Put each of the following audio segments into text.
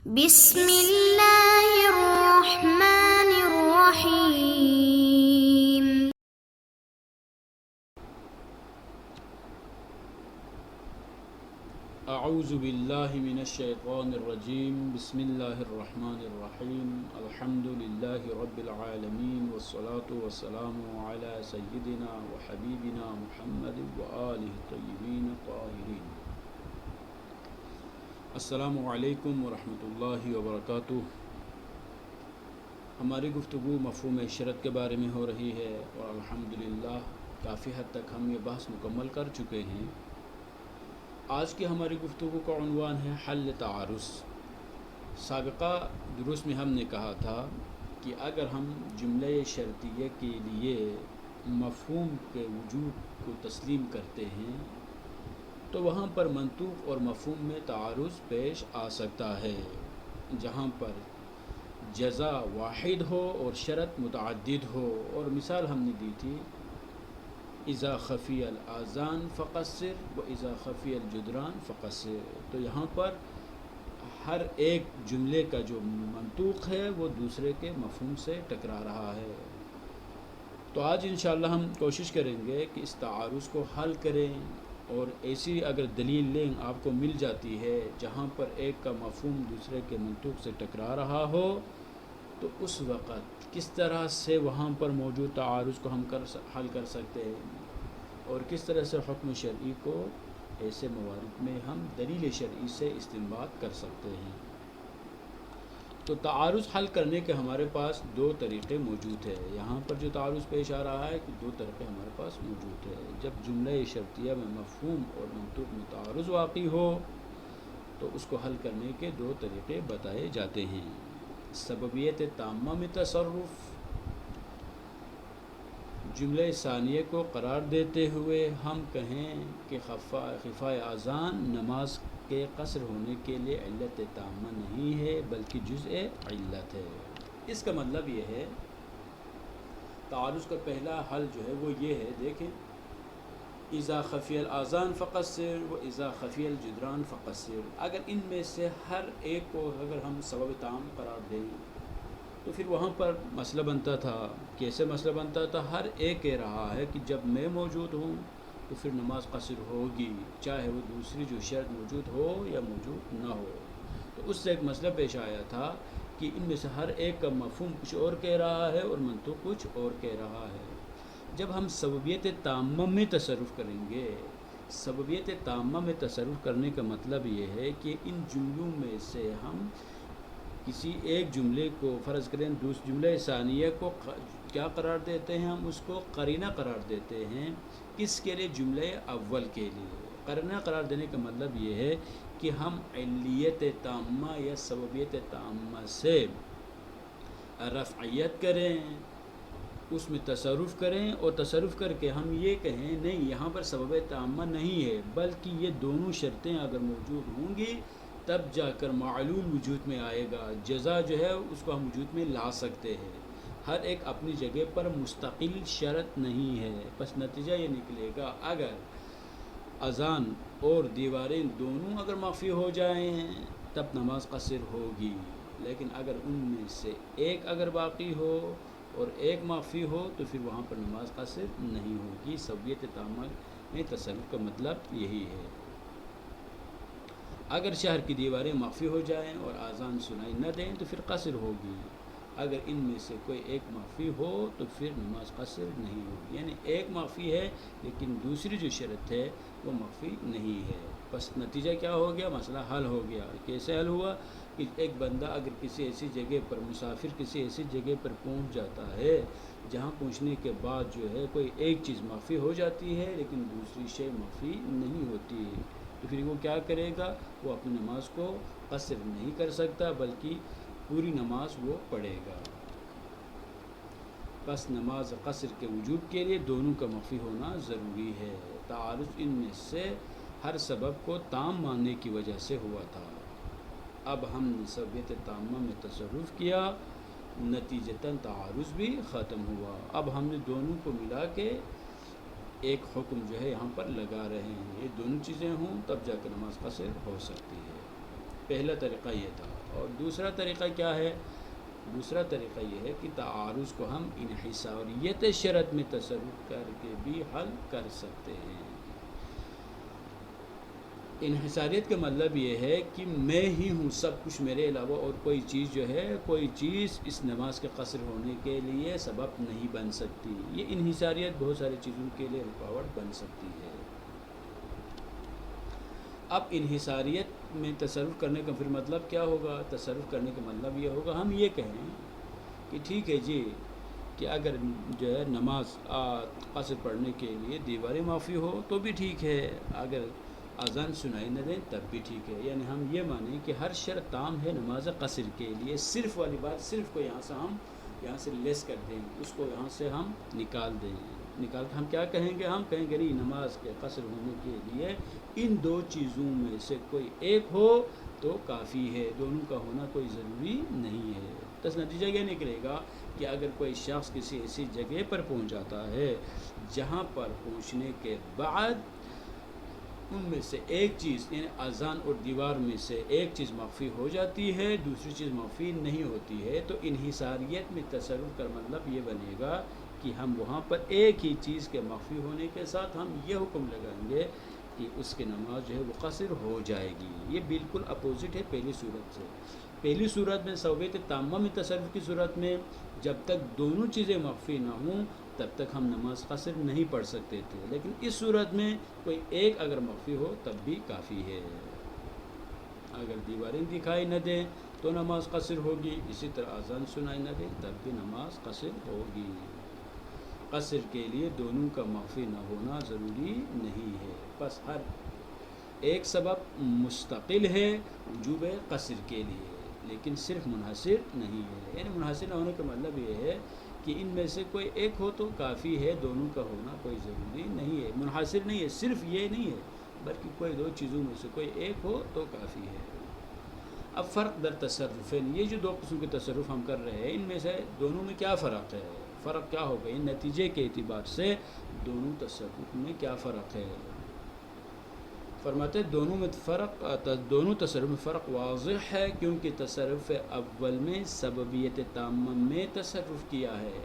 بسم اللہ الرحمن الرحیم۔ اعوذ باللہ من الشیطان الرجیم، بسم اللہ الرحمن الرحیم، الحمد للہ رب العالمین، والصلاة والسلام علی سیدنا وحبیبنا محمد وآلہ الطیبین الطاہرین۔ السلام علیکم ورحمۃ اللہ وبرکاتہ۔ ہماری گفتگو مفہوم شرط کے بارے میں ہو رہی ہے اور الحمدللہ کافی حد تک ہم یہ بحث مکمل کر چکے ہیں۔ آج کی ہماری گفتگو کا عنوان ہے حل تعارض۔ سابقہ دروس میں ہم نے کہا تھا کہ اگر ہم جملہ شرطیہ کے لیے مفہوم کے وجود کو تسلیم کرتے ہیں تو وہاں پر منطوق اور مفہوم میں تعارض پیش آ سکتا ہے، جہاں پر جزا واحد ہو اور شرط متعدد ہو۔ اور مثال ہم نے دی تھی اذا خفی الاذان فقصر و اذا خفی الجدران فقصر۔ تو یہاں پر ہر ایک جملے کا جو منطوق ہے وہ دوسرے کے مفہوم سے ٹکرا رہا ہے۔ تو آج انشاءاللہ ہم کوشش کریں گے کہ اس تعارض کو حل کریں، اور ایسی اگر دلیل لیں آپ کو مل جاتی ہے جہاں پر ایک کا مفہوم دوسرے کے منطوق سے ٹکرا رہا ہو تو اس وقت کس طرح سے وہاں پر موجود تعارض کو ہم حل کر سکتے ہیں، اور کس طرح سے حکم شرعی کو ایسے موارد میں ہم دلیل شرعی سے استنباط کر سکتے ہیں۔ تو تعارض حل کرنے کے ہمارے پاس دو طریقے موجود ہیں۔ یہاں پر جو تعارض پیش آ رہا ہے کہ دو طریقے ہمارے پاس موجود ہے۔ جب جملہ شرطیہ میں مفہوم اور منطوق میں تعارض واقع ہو تو اس کو حل کرنے کے دو طریقے بتائے جاتے ہیں۔ سببیت تامہ میں تصرف، جملہ ثانیہ کو قرار دیتے ہوئے ہم کہیں کہ خفائے اذان نماز کے قصر ہونے کے لیے علت تامہ نہیں ہے بلکہ جزء علت ہے۔ اس کا مطلب یہ ہے، تعارض کا پہلا حل جو ہے وہ یہ ہے، دیکھیں اذا خفی الاذان فقصر و اذا خفی الجدران فقصر۔ اگر ان میں سے ہر ایک کو اگر ہم سبب تام قرار دیں تو پھر وہاں پر مسئلہ بنتا تھا۔ کیسے مسئلہ بنتا تھا؟ ہر ایک کہہ رہا ہے کہ جب میں موجود ہوں تو پھر نماز قصر ہوگی، چاہے وہ دوسری جو شرط موجود ہو یا موجود نہ ہو۔ تو اس سے ایک مسئلہ پیش آیا تھا کہ ان میں سے ہر ایک کا مفہوم کچھ اور کہہ رہا ہے اور منطوق کچھ اور کہہ رہا ہے۔ جب ہم سببیت تامہ میں تصرف کریں گے، سببیت تامہ میں تصرف کرنے کا مطلب یہ ہے کہ ان جملوں میں سے ہم کسی ایک جملے کو فرض کریں، دوسرے جملہ ثانیہ کو کیا قرار دیتے ہیں؟ ہم اس کو قرینہ قرار دیتے ہیں۔ کس کے لیے؟ جملہ اول کے لیے۔ قرینہ قرار دینے کا مطلب یہ ہے کہ ہم علیت تامہ یا سببیت تامہ سے رفعیت کریں، اس میں تصرف کریں، اور تصرف کر کے ہم یہ کہیں نہیں یہاں پر سبب تامہ نہیں ہے بلکہ یہ دونوں شرطیں اگر موجود ہوں گی تب جا کر معلول وجود میں آئے گا۔ جزا جو ہے اس کو ہم وجود میں لا سکتے ہیں۔ ہر ایک اپنی جگہ پر مستقل شرط نہیں ہے۔ بس نتیجہ یہ نکلے گا اگر اذان اور دیواریں دونوں اگر مخفی ہو جائیں تب نماز قصر ہوگی، لیکن اگر ان میں سے ایک اگر باقی ہو اور ایک مخفی ہو تو پھر وہاں پر نماز قصر نہیں ہوگی۔ سببیت تامہ میں تصرف کا مطلب یہی ہے۔ اگر شہر کی دیواریں مخفی ہو جائیں اور اذان سنائی نہ دیں تو پھر قصر ہوگی۔ اگر ان میں سے کوئی ایک مخفی ہو تو پھر نماز قصر نہیں ہوگی، یعنی ایک مخفی ہے لیکن دوسری جو شرط ہے وہ مخفی نہیں ہے۔ بس نتیجہ کیا ہو گیا؟ مسئلہ حل ہو گیا۔ کیسے حل ہوا؟ کہ ایک بندہ اگر کسی ایسی جگہ پر، مسافر کسی ایسی جگہ پر پہنچ جاتا ہے جہاں پہنچنے کے بعد جو ہے کوئی ایک چیز مخفی ہو جاتی ہے لیکن دوسری شے مخفی نہیں ہوتی ہے، تو پھر وہ کیا کرے گا؟ وہ اپنی نماز کو قصر نہیں کر سکتا بلکہ پوری نماز وہ پڑھے گا۔ بس نماز قصر کے وجوب کے لیے دونوں کا مخفی ہونا ضروری ہے۔ تعارض ان میں سے ہر سبب کو تام ماننے کی وجہ سے ہوا تھا۔ اب ہم نے سببیت تامہ میں تصرف کیا، نتیجتاً تعارض بھی ختم ہوا۔ اب ہم نے دونوں کو ملا کے ایک حکم جو ہے یہاں پر لگا رہے ہیں، یہ دونوں چیزیں ہوں تب جا کر نماز قصر ہو سکتی ہے۔ پہلا طریقہ یہ تھا. اور دوسرا طریقہ کیا ہے؟ دوسرا طریقہ یہ ہے کہ تعارض کو ہم انحصاریت شرط میں تصرف کر کے بھی حل کر سکتے ہیں. انحصاریت کا مطلب یہ ہے کہ میں ہی ہوں، سب کچھ میرے علاوہ اور کوئی چیز جو ہے، کوئی چیز اس نماز کے قصر ہونے کے لیے سبب نہیں بن سکتی. یہ انحصاریت بہت ساری چیزوں کے لیے رکاوٹ بن سکتی ہے. اب انحصاریت میں تصرف کرنے کا پھر مطلب کیا ہوگا؟ تصرف کرنے کا مطلب یہ ہوگا، ہم یہ کہیں کہ ٹھیک ہے جی، کہ اگر جو ہے نماز قصر پڑھنے کے لیے دیواریں معافی ہو تو بھی ٹھیک ہے، اگر اذان سنائی نہ دیں تب بھی ٹھیک ہے. یعنی ہم یہ مانیں کہ ہر شرط تام ہے نماز قصر کے لیے. صرف والی بات، صرف کو یہاں سے لیس کر دیں، اس کو یہاں سے ہم نکال دیں. نکال کے ہم کیا کہیں گے؟ ہم کہیں گے نہیں، نماز کے قصر ہونے کے لیے ان دو چیزوں میں سے کوئی ایک ہو تو کافی ہے، دونوں کا ہونا کوئی ضروری نہیں ہے. تو نتیجہ یہ نکلے گا کہ اگر کوئی شخص کسی ایسی جگہ پر پہنچ جاتا ہے جہاں پر پہنچنے کے بعد ان میں سے ایک چیز، یعنی اذان اور دیوار میں سے ایک چیز مخفی ہو جاتی ہے، دوسری چیز مخفی نہیں ہوتی ہے، تو انحصاریت میں تصرف کا مطلب یہ بنے گا کہ ہم وہاں پر ایک ہی چیز کے مخفی ہونے کے ساتھ ہم یہ حکم لگائیں گے کہ اس کی نماز جو ہے وہ قصر ہو جائے گی. یہ بالکل اپوزٹ ہے پہلی صورت سے. پہلی صورت میں صوبیت تامہ میں تصرف کی صورت میں جب تک دونوں چیزیں مخفی نہ ہوں تب تک ہم نماز قصر نہیں پڑھ سکتے تھے، لیکن اس صورت میں کوئی ایک اگر مخفی ہو تب بھی کافی ہے. اگر دیواریں دکھائی نہ دیں تو نماز قصر ہوگی، اسی طرح اذان سنائی نہ دیں تب بھی نماز قصر ہوگی. قصر کے لیے دونوں کا مخفی نہ ہونا ضروری نہیں ہے. بس ہر ایک سبب مستقل ہے وجوب قصر کے لیے، لیکن صرف منحصر نہیں ہے. یعنی منحصر نہ ہونے کا مطلب یہ ہے کہ ان میں سے کوئی ایک ہو تو کافی ہے، دونوں کا ہونا کوئی ضروری نہیں ہے. منحصر نہیں ہے، صرف یہ نہیں ہے بلکہ کوئی دو چیزوں میں سے کوئی ایک ہو تو کافی ہے. اب فرق در تصرفین، یہ جو دو قسم کے تصرف ہم کر رہے ہیں ان میں سے دونوں میں کیا فرق ہے؟ فرق کیا ہوگا؟ ان نتیجے کے اعتبار سے دونوں تصرف میں کیا فرق ہے؟ فرماتے دونوں تصرف میں فرق واضح ہے، کیونکہ تصرف اول میں سببیت تامہ میں تصرف کیا ہے،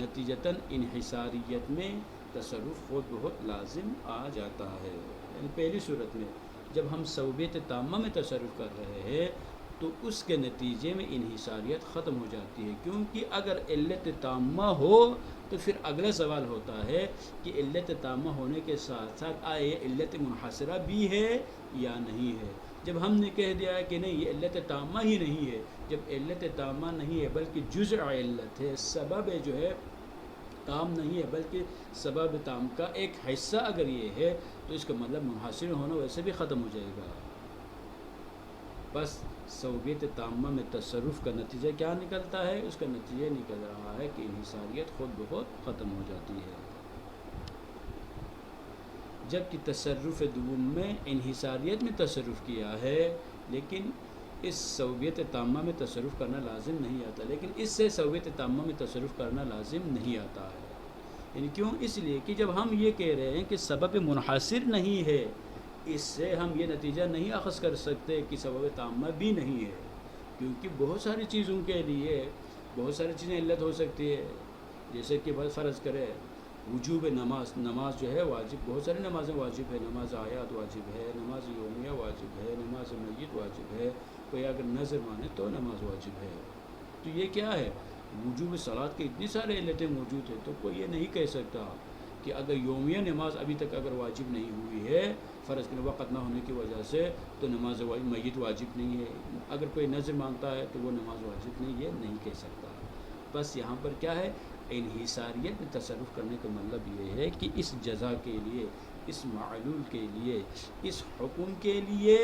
نتیجتاً انحصاریت میں تصرف خود بخود لازم آ جاتا ہے. یعنی پہلی صورت میں جب ہم سببیت تامہ میں تصرف کر رہے ہیں تو اس کے نتیجے میں انحصاریت ختم ہو جاتی ہے، کیونکہ اگر علت تامہ ہو تو پھر اگلا سوال ہوتا ہے کہ علت تامہ ہونے کے ساتھ ساتھ آئے یہ علت منحصرہ بھی ہے یا نہیں ہے. جب ہم نے کہہ دیا کہ نہیں یہ علت تامہ ہی نہیں ہے، جب علت تامہ نہیں ہے بلکہ جزء علت ہے، سبب جو ہے تام نہیں ہے بلکہ سبب تام کا ایک حصہ اگر یہ ہے تو اس کا مطلب منحصر ہونا ویسے بھی ختم ہو جائے گا. بس سببیت تامہ میں تصرف کا نتیجہ کیا نکلتا ہے؟ اس کا نتیجہ نکل رہا ہے کہ انحصاریت خود بخود ختم ہو جاتی ہے. جبکہ تصرف دوم میں انحصاریت میں تصرف کیا ہے لیکن اس سببیت تامہ میں تصرف کرنا لازم نہیں آتا، لیکن اس سے سببیت تامہ میں تصرف کرنا لازم نہیں آتا ہے. یعنی کیوں؟ اس لیے کہ جب ہم یہ کہہ رہے ہیں کہ سبب منحصر نہیں ہے، اس سے ہم یہ نتیجہ نہیں اخذ کر سکتے کہ سبب تامہ بھی نہیں ہے، کیونکہ بہت ساری چیزوں کے لیے بہت ساری چیزیں علت ہو سکتی ہے. جیسے کہ بس فرض کرے وجوب نماز جو ہے واجب، بہت ساری نمازیں واجب ہے، نماز آیات واجب ہے، نماز یومیہ واجب ہے، نماز میت واجب ہے، کوئی اگر نظر مانے تو نماز واجب ہے. تو یہ کیا ہے؟ وجوب صلاۃ کے اتنی سارے علتیں موجود ہیں، تو کوئی یہ نہیں کہہ سکتا کہ اگر یومیہ نماز ابھی تک اگر واجب نہیں ہوئی ہے فرض کے وقت نہ ہونے کی وجہ سے تو نماز میت واجب نہیں ہے. اگر کوئی نظر مانگتا ہے تو وہ نماز واجب نہیں، یہ نہیں کہہ سکتا. بس یہاں پر کیا ہے؟ انحصاریت میں تصرف کرنے کا مطلب یہ ہے کہ اس جزا کے لیے، اس معلول کے لیے، اس حکم کے لیے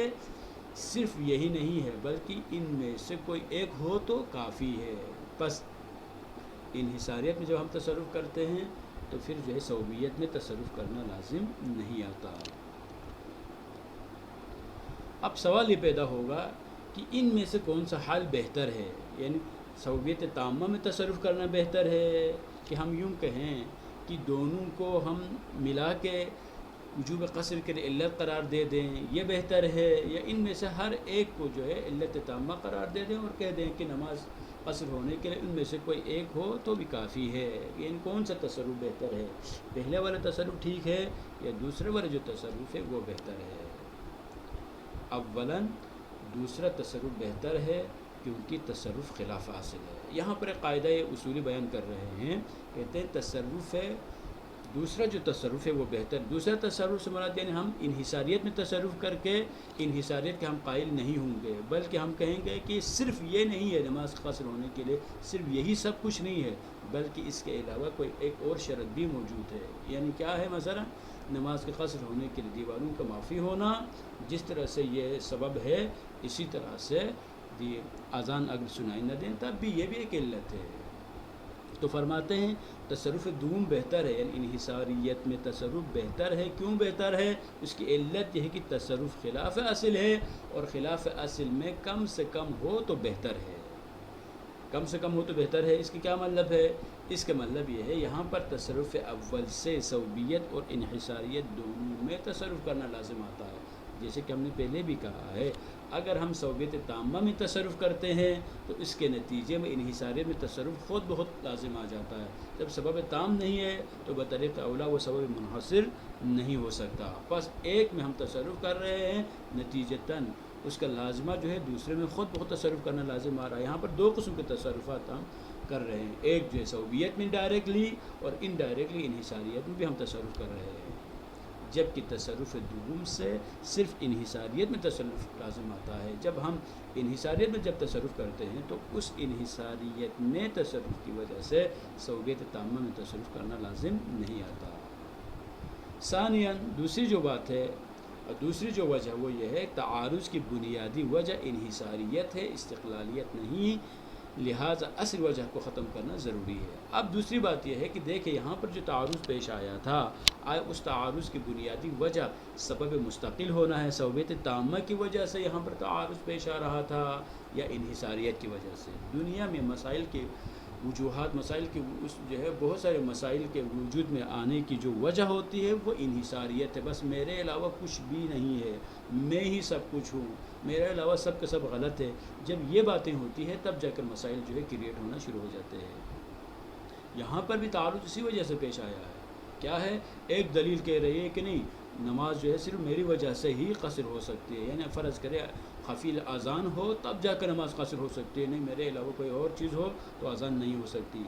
صرف یہی نہیں ہے بلکہ ان میں سے کوئی ایک ہو تو کافی ہے. بس انحصاریت میں جب ہم تصرف کرتے ہیں تو پھر جو ہے صوبیت میں تصرف کرنا لازم نہیں آتا. اب سوال یہ پیدا ہوگا کہ ان میں سے کون سا حال بہتر ہے؟ یعنی صوبیت تامہ میں تصرف کرنا بہتر ہے کہ ہم یوں کہیں کہ دونوں کو ہم ملا کے وجوب قصر کے لیے علت قرار دے دیں، یہ بہتر ہے، یا ان میں سے ہر ایک کو جو ہے علت تامہ قرار دے دیں اور کہہ دیں کہ نماز قصر ہونے کے لیے ان میں سے کوئی ایک ہو تو بھی کافی ہے؟ یعنی کون سا تصرف بہتر ہے؟ پہلے والا تصرف ٹھیک ہے یا دوسرے والا جو تصرف ہے وہ بہتر ہے؟ اولاً دوسرا تصرف بہتر ہے کیونکہ تصرف خلاف حاصل ہے۔ یہاں پر ایک قاعدہ اصولی بیان کر رہے ہیں، کہتے ہیں تصرف ہے دوسرا جو تصرف ہے وہ بہتر۔ دوسرا تصرف سے مراد یعنی ہم انحصاریت میں تصرف کر کے انحصاریت کے ہم قائل نہیں ہوں گے، بلکہ ہم کہیں گے کہ صرف یہ نہیں ہے نماز قصر ہونے کے لیے، صرف یہی سب کچھ نہیں ہے، بلکہ اس کے علاوہ کوئی ایک اور شرط بھی موجود ہے۔ یعنی کیا ہے؟ مثلا نماز کے قصر ہونے کے لیے دیواروں کا معافی ہونا، جس طرح سے یہ سبب ہے، اسی طرح سے اذان اگر سنائی نہ دیں تب بھی یہ بھی ایک علت ہے۔ تو فرماتے ہیں تصرف دوم بہتر ہے، یعنی انحصاریت میں تصرف بہتر ہے۔ کیوں بہتر ہے؟ اس کی علت یہ ہے کہ تصرف خلاف اصل ہے، اور خلاف اصل میں کم سے کم ہو تو بہتر ہے۔ کم سے کم ہو تو بہتر ہے، اس کی کیا مطلب ہے؟ اس کا مطلب یہ ہے یہاں پر تصرف اول سے صوبیت اور انحصاریت دونوں میں تصرف کرنا لازم آتا ہے۔ جیسے کہ ہم نے پہلے بھی کہا ہے، اگر ہم صوبیت تامہ میں تصرف کرتے ہیں تو اس کے نتیجے میں انحصاریت میں تصرف خود بہت لازم آ جاتا ہے۔ جب سبب تام نہیں ہے تو بطریق اولا وہ سبب منحصر نہیں ہو سکتا۔ بس ایک میں ہم تصرف کر رہے ہیں، نتیجتاً اس کا لازمہ جو ہے دوسرے میں خود بہت تصرف کرنا لازم آ رہا ہے۔ یہاں پر دو قسم کے تصرفات ہم کر رہے ہیں، ایک جو ہے صوبیت میں ڈائریکٹلی، اور انڈائریکٹلی انحصاریت میں بھی ہم تصرف کر رہے ہیں، جبکہ تصرف دوم سے صرف انحصاریت میں تصرف لازم آتا ہے۔ جب ہم انحصاریت میں جب تصرف کرتے ہیں تو اس انحصاریت میں تصرف کی وجہ سے صوبیت تامہ میں تصرف کرنا لازم نہیں آتا۔ ثانیاً دوسری جو بات ہے، دوسری جو وجہ وہ یہ ہے، تعارض کی بنیادی وجہ انحصاریت ہے، استقلالیت نہیں، لہٰذا اصل وجہ کو ختم کرنا ضروری ہے۔ اب دوسری بات یہ ہے کہ دیکھیں یہاں پر جو تعارض پیش آیا تھا، آیا اس تعارض کی بنیادی وجہ سبب مستقل ہونا ہے، صوبیت تامہ کی وجہ سے یہاں پر تعارض پیش آ رہا تھا، یا انحصاریت کی وجہ سے؟ دنیا میں مسائل کے وجوہات، مسائل کے اس جو ہے بہت سارے مسائل کے وجود میں آنے کی جو وجہ ہوتی ہے وہ انحصاریت ہے۔ بس میرے علاوہ کچھ بھی نہیں ہے، میں ہی سب کچھ ہوں، میرے علاوہ سب کا سب غلط ہے۔ جب یہ باتیں ہوتی ہیں تب جا کر مسائل جو ہے کریٹ ہونا شروع ہو جاتے ہیں۔ یہاں پر بھی تعارض اسی وجہ سے پیش آیا ہے۔ کیا ہے؟ ایک دلیل کہہ رہی ہے کہ نہیں، نماز جو ہے صرف میری وجہ سے ہی قصر ہو سکتی ہے، یعنی فرض کرے خفیل اذان ہو تب جا کر نماز قصر ہو سکتی ہے، نہیں میرے علاوہ کوئی اور چیز ہو تو اذان نہیں ہو سکتی۔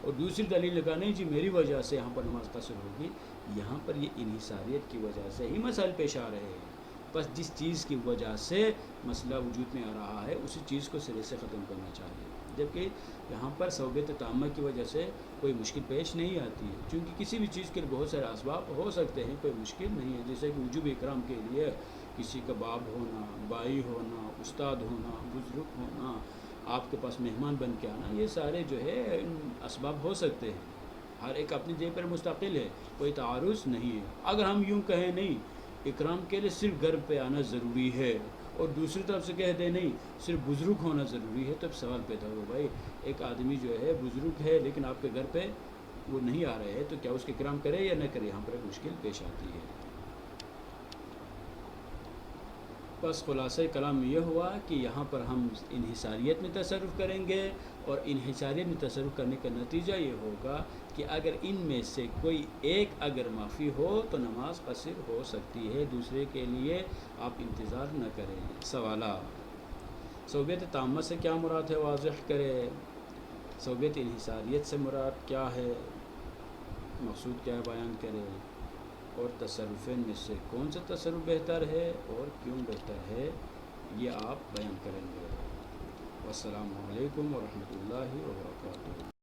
اور دوسری دلیل لگا نہیں جی میری وجہ سے یہاں پر نماز قصر ہوگی۔ یہاں پر یہ انحصاریت کی وجہ سے ہی مسائل پیش آ رہے ہیں۔ بس جس چیز کی وجہ سے مسئلہ وجود میں آ رہا ہے اسی چیز کو سرے سے ختم کرنا چاہیے، جبکہ یہاں پر صوبیت تامہ کی وجہ سے کوئی مشکل پیش نہیں آتی ہے، چونکہ کسی بھی چیز کے لیے بہت سارے اسباب ہو سکتے ہیں، کوئی مشکل نہیں ہے۔ جیسے کہ وجوب اکرام کے لیے کسی کا باپ ہونا، بھائی ہونا، استاد ہونا، بزرگ ہونا، آپ کے پاس مہمان بن کے آنا، یہ سارے جو ہے اسباب ہو سکتے ہیں، ہر ایک اپنی جگہ پر مستقل ہے، کوئی تعارض نہیں ہے۔ اگر ہم یوں کہیں نہیں اکرام کے لیے صرف گھر پہ آنا ضروری ہے، اور دوسری طرف سے کہہ دیں نہیں صرف بزرگ ہونا ضروری ہے، تو اب سوال پیدا ہو بھائی ایک آدمی جو ہے بزرگ ہے لیکن آپ کے گھر پہ وہ نہیں آ رہے ہیں تو کیا اس کے اکرام کرے یا نہ کرے؟ یہاں پر ایک مشکل پیش آتی ہے۔ بس خلاصہ کلام یہ ہوا کہ یہاں پر ہم انحصاریت میں تصرف کریں گے، اور انحصاریت میں تصرف کرنے کا نتیجہ یہ ہوگا کہ اگر ان میں سے کوئی ایک اگر معافی ہو تو نماز قصر ہو سکتی ہے، دوسرے کے لیے آپ انتظار نہ کریں۔ سوالات: صوبیت تامہ سے کیا مراد ہے واضح کرے، صوبیت انحصاریت سے مراد کیا ہے، مقصود کیا ہے بیان کرے، اور تصرفین میں سے کون سا تصرف بہتر ہے اور کیوں بہتر ہے یہ آپ بیان کریں گے۔ والسلام علیکم ورحمۃ اللہ وبرکاتہ۔